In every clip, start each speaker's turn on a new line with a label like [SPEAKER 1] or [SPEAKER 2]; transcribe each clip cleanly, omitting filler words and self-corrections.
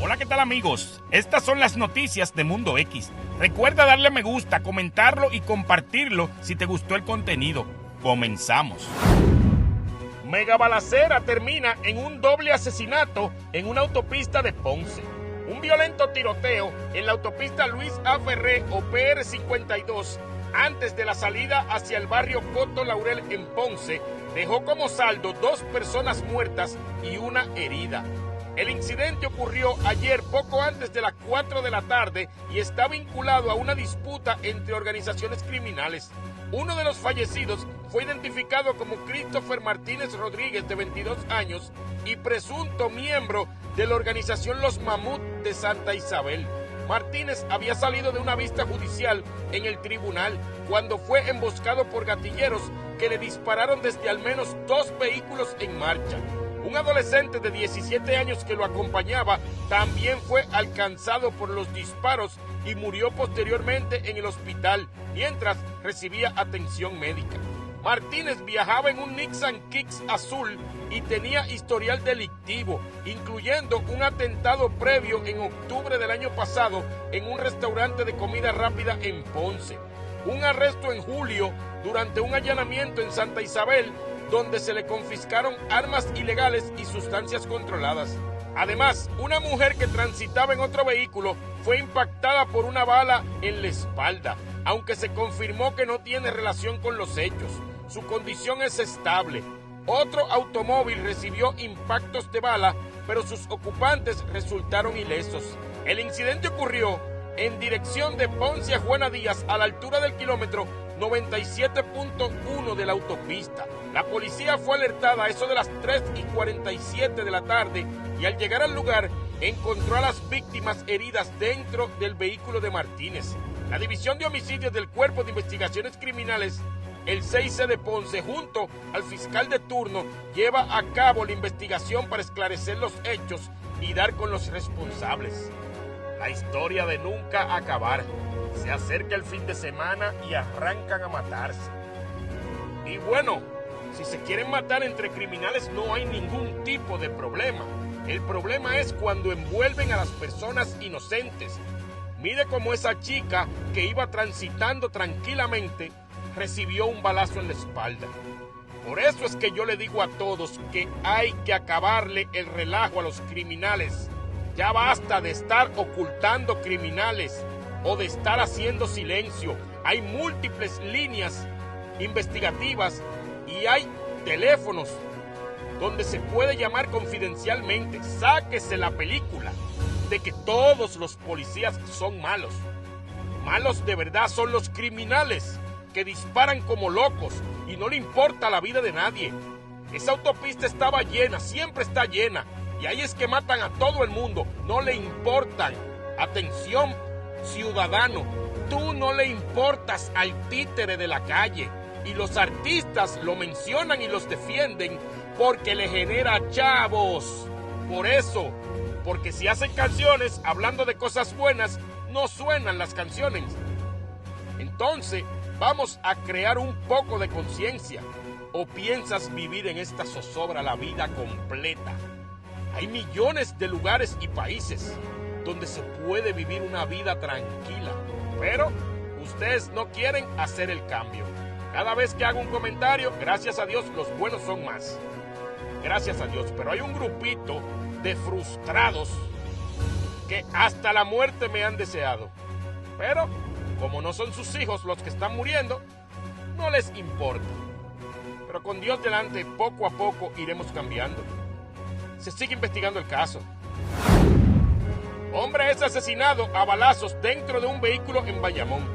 [SPEAKER 1] Hola, ¿qué tal amigos? Estas son las noticias de Mundo X. Recuerda darle a me gusta, comentarlo y compartirlo si te gustó el contenido. Comenzamos. Mega balacera termina en un doble asesinato en una autopista de Ponce. Un violento tiroteo en la autopista Luis A. Ferré o PR52 antes de la salida hacia el barrio Coto Laurel en Ponce dejó como saldo 2 personas muertas y una herida. El incidente ocurrió ayer poco antes de las 4 de la tarde y está vinculado a una disputa entre organizaciones criminales. Uno de los fallecidos fue identificado como Christopher Martínez Rodríguez, de 22 años, y presunto miembro de la organización Los Mamut de Santa Isabel. Martínez había salido de una vista judicial en el tribunal cuando fue emboscado por gatilleros que le dispararon desde al menos 2 vehículos en marcha. Un adolescente de 17 años que lo acompañaba también fue alcanzado por los disparos y murió posteriormente en el hospital mientras recibía atención médica. Martínez viajaba en un Nissan Kicks azul y tenía historial delictivo, incluyendo un atentado previo en octubre del año pasado en un restaurante de comida rápida en Ponce. Un arresto en julio durante un allanamiento en Santa Isabel, donde se le confiscaron armas ilegales y sustancias controladas. Además, una mujer que transitaba en otro vehículo fue impactada por una bala en la espalda, aunque se confirmó que no tiene relación con los hechos. Su condición es estable. Otro automóvil recibió impactos de bala, pero sus ocupantes resultaron ilesos. El incidente ocurrió en dirección de Ponce a Juana Díaz, a la altura del kilómetro 97.1 de la autopista. La policía fue alertada a eso de las 3:47 de la tarde y al llegar al lugar encontró a las víctimas heridas dentro del vehículo de Martínez. La División de Homicidios del Cuerpo de Investigaciones Criminales, el 6C de Ponce, junto al fiscal de turno, lleva a cabo la investigación para esclarecer los hechos y dar con los responsables. La historia de nunca acabar. Se acerca el fin de semana y arrancan a matarse. Y bueno, si se quieren matar entre criminales no hay ningún tipo de problema. El problema es cuando envuelven a las personas inocentes. Mire cómo esa chica que iba transitando tranquilamente recibió un balazo en la espalda. Por eso es que yo le digo a todos que hay que acabarle el relajo a los criminales. Ya basta de estar ocultando criminales o de estar haciendo silencio. Hay múltiples líneas investigativas y hay teléfonos donde se puede llamar confidencialmente. Sáquese la película de que todos los policías son malos. Malos de verdad son los criminales que disparan como locos y no le importa la vida de nadie. Esa autopista estaba llena, siempre está llena, y ahí es que matan a todo el mundo, no le importan. Atención, ciudadano, tú no le importas al títere de la calle, y los artistas lo mencionan y los defienden porque le genera chavos. Por eso, porque si hacen canciones hablando de cosas buenas, no suenan las canciones. Entonces, vamos a crear un poco de conciencia. ¿O piensas vivir en esta zozobra la vida completa? Hay millones de lugares y países donde se puede vivir una vida tranquila, pero ustedes no quieren hacer el cambio. Cada vez que hago un comentario, gracias a Dios, los buenos son más. Gracias a Dios, pero hay un grupito de frustrados que hasta la muerte me han deseado. Pero, como no son sus hijos los que están muriendo, no les importa. Pero con Dios delante, poco a poco iremos cambiando. Se sigue investigando el caso. Hombre es asesinado a balazos dentro de un vehículo en Bayamón.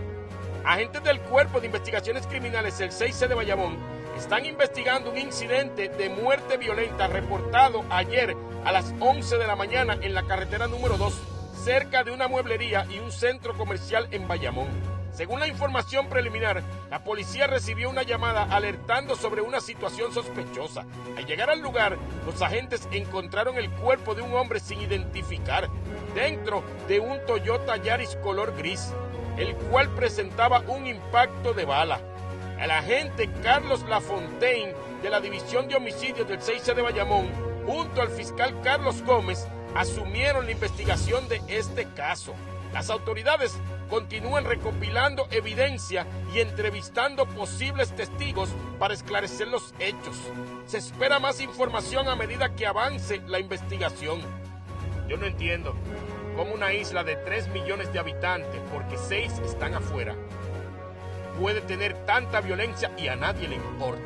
[SPEAKER 1] Agentes del Cuerpo de Investigaciones Criminales, el 6C de Bayamón, están investigando un incidente de muerte violenta reportado ayer a las 11 de la mañana en la carretera número 2, cerca de una mueblería y un centro comercial en Bayamón. Según la información preliminar, la policía recibió una llamada alertando sobre una situación sospechosa. Al llegar al lugar, los agentes encontraron el cuerpo de un hombre sin identificar dentro de un Toyota Yaris color gris, el cual presentaba un impacto de bala. El agente Carlos Lafontaine, de la División de Homicidios del 6C de Bayamón, junto al fiscal Carlos Gómez, asumieron la investigación de este caso. Las autoridades continúan recopilando evidencia y entrevistando posibles testigos para esclarecer los hechos. Se espera más información a medida que avance la investigación. Yo no entiendo cómo una isla de 3 millones de habitantes, porque 6 están afuera, puede tener tanta violencia y a nadie le importa.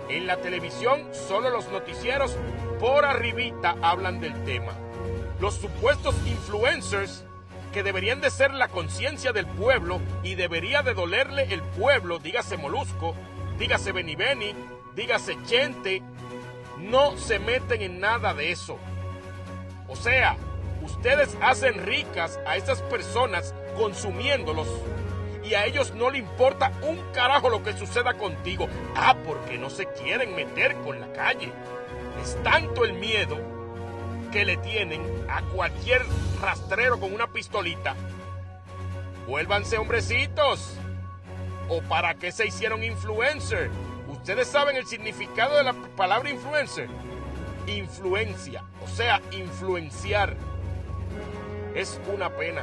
[SPEAKER 1] En la televisión, solo los noticieros por arribita hablan del tema. Los supuestos influencers, que deberían de ser la conciencia del pueblo y debería de dolerle el pueblo, dígase Molusco, dígase Beni Beni, dígase Chente, no se meten en nada de eso. O sea, ustedes hacen ricas a esas personas consumiéndolos y a ellos no le importa un carajo lo que suceda contigo. Porque no se quieren meter con la calle. Es tanto el miedo que le tienen a cualquier rastrero con una pistolita. Vuélvanse hombrecitos. ¿O para qué se hicieron influencer? ¿Ustedes saben el significado de la palabra influencer? Influencia, o sea, influenciar. Es una pena.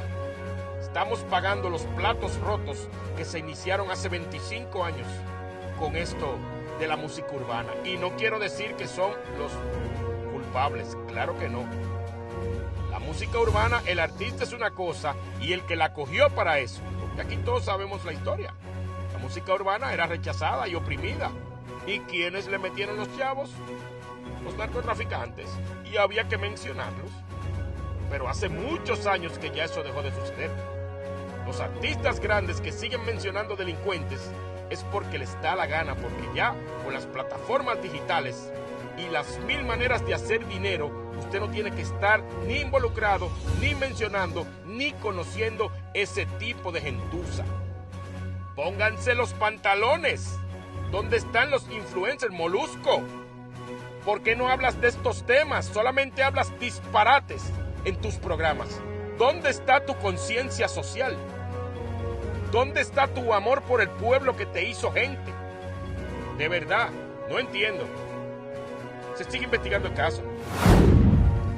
[SPEAKER 1] Estamos pagando los platos rotos que se iniciaron hace 25 años con esto de la música urbana. Y no quiero decir que son los culpables, claro que no. La música urbana, el artista es una cosa y el que la cogió para eso. Porque aquí todos sabemos la historia. La música urbana era rechazada y oprimida. ¿Y quiénes le metieron los chavos? Los narcotraficantes. Y había que mencionarlos. Pero hace muchos años que ya eso dejó de suceder. Los artistas grandes que siguen mencionando delincuentes es porque les da la gana, porque ya con las plataformas digitales y las 1000 maneras de hacer dinero, usted no tiene que estar ni involucrado, ni mencionando, ni conociendo ese tipo de gentuza. Pónganse los pantalones. ¿Dónde están los influencers, Molusco? ¿Por qué no hablas de estos temas? Solamente hablas disparates en tus programas. ¿Dónde está tu conciencia social? ¿Dónde está tu amor por el pueblo que te hizo gente? De verdad, no entiendo. Se sigue investigando el caso.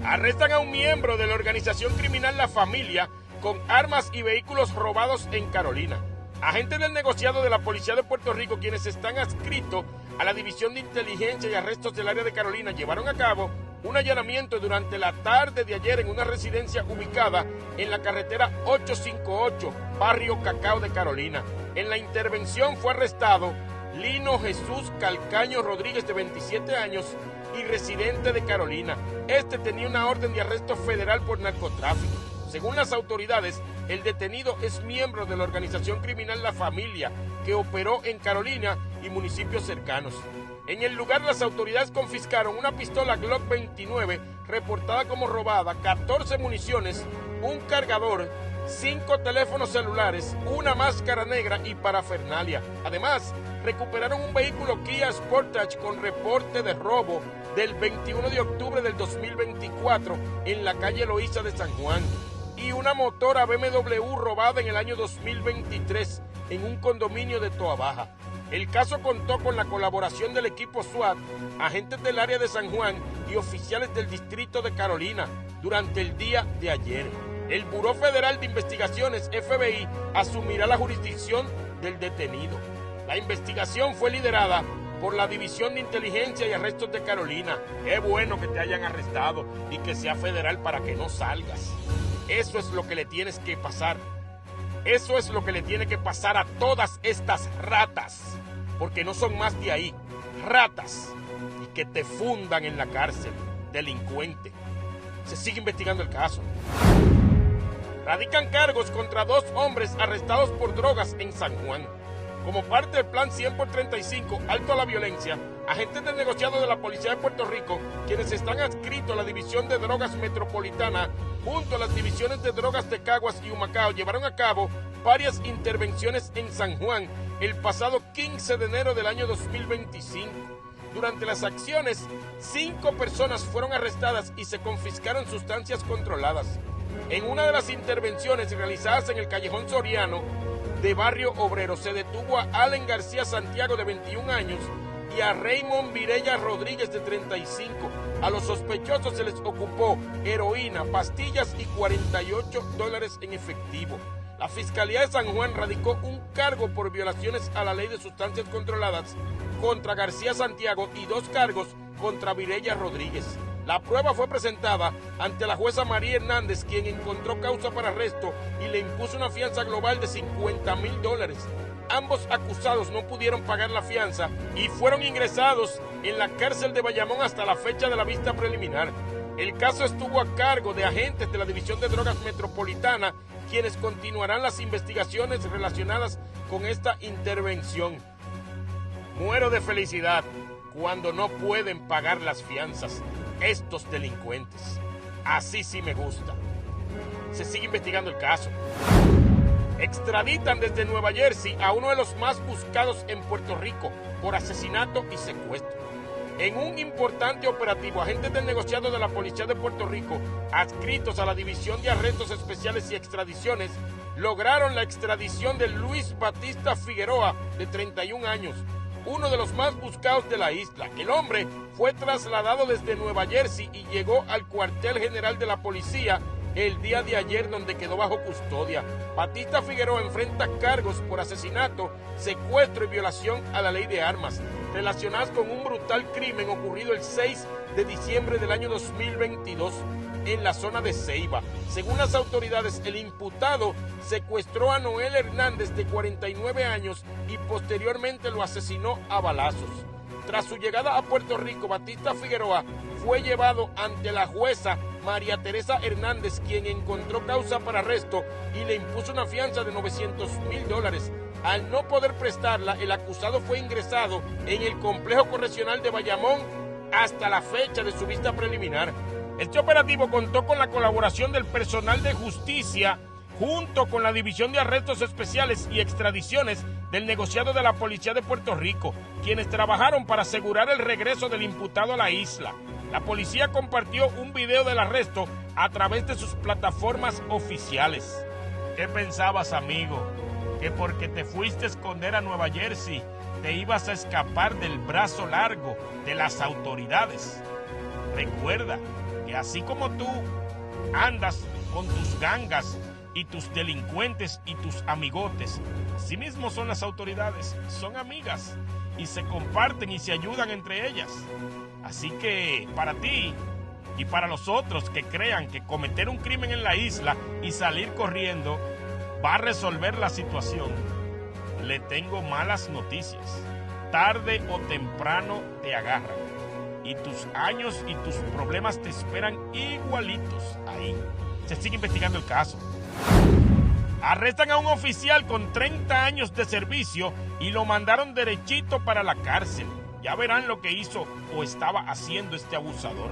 [SPEAKER 1] Arrestan a un miembro de la organización criminal La Familia con armas y vehículos robados en Carolina. Agentes del negociado de la Policía de Puerto Rico, quienes están adscritos a la División de Inteligencia y Arrestos del área de Carolina, llevaron a cabo un allanamiento durante la tarde de ayer en una residencia ubicada en la carretera 858, barrio Cacao de Carolina. En la intervención fue arrestado Lino Jesús Calcaño Rodríguez, de 27 años y residente de Carolina. Este tenía una orden de arresto federal por narcotráfico. Según las autoridades, el detenido es miembro de la organización criminal La Familia, que operó en Carolina y municipios cercanos. En el lugar, las autoridades confiscaron una pistola Glock 29 reportada como robada, 14 municiones, un cargador, 5 teléfonos celulares, una máscara negra y parafernalia. Además, recuperaron un vehículo Kia Sportage con reporte de robo del 21 de octubre del 2024 en la calle Loíza de San Juan y una motora BMW robada en el año 2023 en un condominio de Toa Baja. El caso contó con la colaboración del equipo SWAT, agentes del área de San Juan y oficiales del distrito de Carolina durante el día de ayer. El Buró Federal de Investigaciones, FBI, asumirá la jurisdicción del detenido. La investigación fue liderada por la División de Inteligencia y Arrestos de Carolina. Qué bueno que te hayan arrestado y que sea federal para que no salgas. Eso es lo que le tienes que pasar. Eso es lo que le tiene que pasar a todas estas ratas, porque no son más de ahí, ratas, y que te fundan en la cárcel, delincuente. Se sigue investigando el caso. Radican cargos contra 2 hombres arrestados por drogas en San Juan. Como parte del plan 100 por 35, alto a la violencia, agentes del negociado de la Policía de Puerto Rico, quienes están adscritos a la División de Drogas Metropolitana, junto a las divisiones de drogas de Caguas y Humacao, llevaron a cabo varias intervenciones en San Juan el pasado 15 de enero del año 2025. Durante las acciones, 5 personas fueron arrestadas y se confiscaron sustancias controladas. En una de las intervenciones realizadas en el Callejón Soriano de Barrio Obrero, se detuvo a Allen García Santiago, de 21 años, y a Raymond Virella Rodríguez, de 35. A los sospechosos se les ocupó heroína, pastillas y $48 en efectivo. La Fiscalía de San Juan radicó un cargo por violaciones a la ley de sustancias controladas contra García Santiago y 2 cargos contra Virella Rodríguez. La prueba fue presentada ante la jueza María Hernández, quien encontró causa para arresto y le impuso una fianza global de $50,000. Ambos acusados no pudieron pagar la fianza y fueron ingresados en la cárcel de Bayamón hasta la fecha de la vista preliminar. El caso estuvo a cargo de agentes de la División de Drogas Metropolitana, quienes continuarán las investigaciones relacionadas con esta intervención. Muero de felicidad cuando no pueden pagar las fianzas estos delincuentes. Así sí me gusta. Se sigue investigando el caso. Extraditan desde Nueva Jersey a uno de los más buscados en Puerto Rico por asesinato y secuestro. En un importante operativo, agentes del negociado de la Policía de Puerto Rico, adscritos a la División de Arrestos Especiales y Extradiciones, lograron la extradición de Luis Batista Figueroa, de 31 años, uno de los más buscados de la isla. El hombre fue trasladado desde Nueva Jersey y llegó al cuartel general de la policía el día de ayer, donde quedó bajo custodia. Batista Figueroa enfrenta cargos por asesinato, secuestro y violación a la ley de armas, relacionadas con un brutal crimen ocurrido el 6 de diciembre del año 2022 en la zona de Ceiba. Según las autoridades, el imputado secuestró a Noel Hernández, de 49 años, y posteriormente lo asesinó a balazos. Tras su llegada a Puerto Rico, Batista Figueroa fue llevado ante la jueza María Teresa Hernández, quien encontró causa para arresto y le impuso una fianza de $900,000. Al no poder prestarla, el acusado fue ingresado en el complejo correccional de Bayamón hasta la fecha de su vista preliminar. Este operativo contó con la colaboración del personal de justicia junto con la División de Arrestos Especiales y Extradiciones del negociado de la Policía de Puerto Rico, quienes trabajaron para asegurar el regreso del imputado a la isla. La policía compartió un video del arresto a través de sus plataformas oficiales. ¿Qué pensabas, amigo? ¿Que porque te fuiste a esconder a Nueva Jersey te ibas a escapar del brazo largo de las autoridades? Recuerda que así como tú andas con tus gangas y tus delincuentes y tus amigotes, así mismo son las autoridades, son amigas y se comparten y se ayudan entre ellas. Así que para ti y para los otros que crean que cometer un crimen en la isla y salir corriendo va a resolver la situación, le tengo malas noticias. Tarde o temprano te agarran y tus años y tus problemas te esperan igualitos ahí. Se sigue investigando el caso. Arrestan a un oficial con 30 años de servicio y lo mandaron derechito para la cárcel. Ya verán lo que hizo o estaba haciendo este abusador.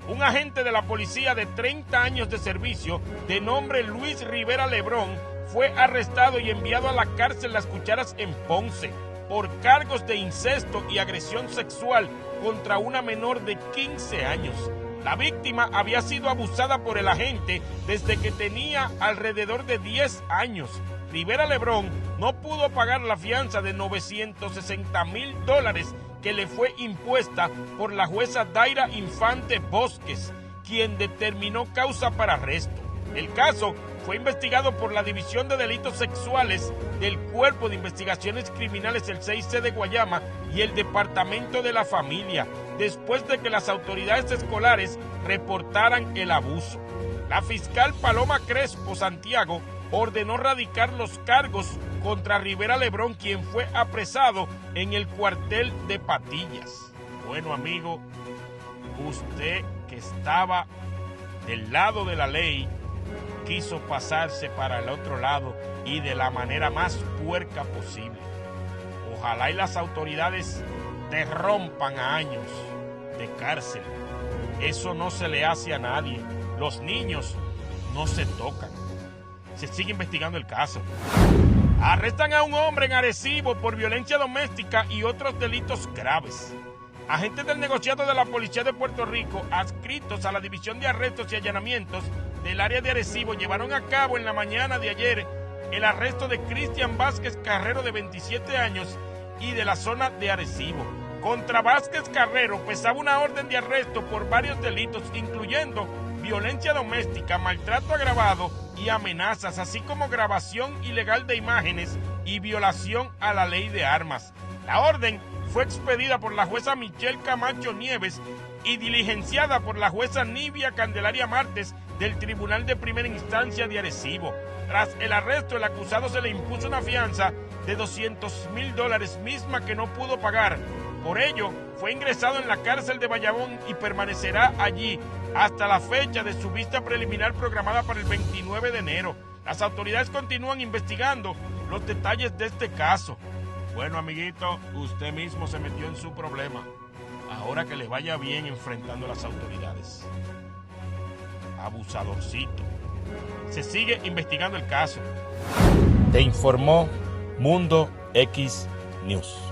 [SPEAKER 1] Un agente de la policía de 30 años de servicio, de nombre Luis Rivera Lebrón, fue arrestado y enviado a la cárcel Las Cucharas en Ponce por cargos de incesto y agresión sexual contra una menor de 15 años. La víctima había sido abusada por el agente desde que tenía alrededor de 10 años. Rivera Lebrón no pudo pagar la fianza de $960,000 que le fue impuesta por la jueza Daira Infante Bosques, quien determinó causa para arresto. El caso fue investigado por la División de Delitos Sexuales del Cuerpo de Investigaciones Criminales, el 6C de Guayama, y el Departamento de la Familia, después de que las autoridades escolares reportaran el abuso. La fiscal Paloma Crespo Santiago ordenó radicar los cargos contra Rivera Lebrón, quien fue apresado en el cuartel de Patillas. Bueno, amigo, usted que estaba del lado de la ley quiso pasarse para el otro lado y de la manera más puerca posible. Ojalá y las autoridades te rompan a años de cárcel. Eso no se le hace a nadie. Los niños no se tocan. Se sigue investigando el caso. Arrestan a un hombre en Arecibo por violencia doméstica y otros delitos graves. Agentes del negociado de la Policía de Puerto Rico, adscritos a la División de Arrestos y Allanamientos del área de Arecibo, llevaron a cabo en la mañana de ayer el arresto de Cristian Vázquez Carrero, de 27 años y de la zona de Arecibo. Contra Vázquez Carrero pesaba una orden de arresto por varios delitos, incluyendo violencia doméstica, maltrato agravado y amenazas, así como grabación ilegal de imágenes y violación a la ley de armas. La orden fue expedida por la jueza Michelle Camacho Nieves y diligenciada por la jueza Nivia Candelaria Martes del Tribunal de Primera Instancia de Arecibo. Tras el arresto, el acusado se le impuso una fianza de $200,000, misma que no pudo pagar. Por ello, fue ingresado en la cárcel de Bayamón y permanecerá allí hasta la fecha de su vista preliminar programada para el 29 de enero. Las autoridades continúan investigando los detalles de este caso. Bueno, amiguito, usted mismo se metió en su problema. Ahora que le vaya bien enfrentando a las autoridades. Abusadorcito. Se sigue investigando el caso. Te informó Mundo X News.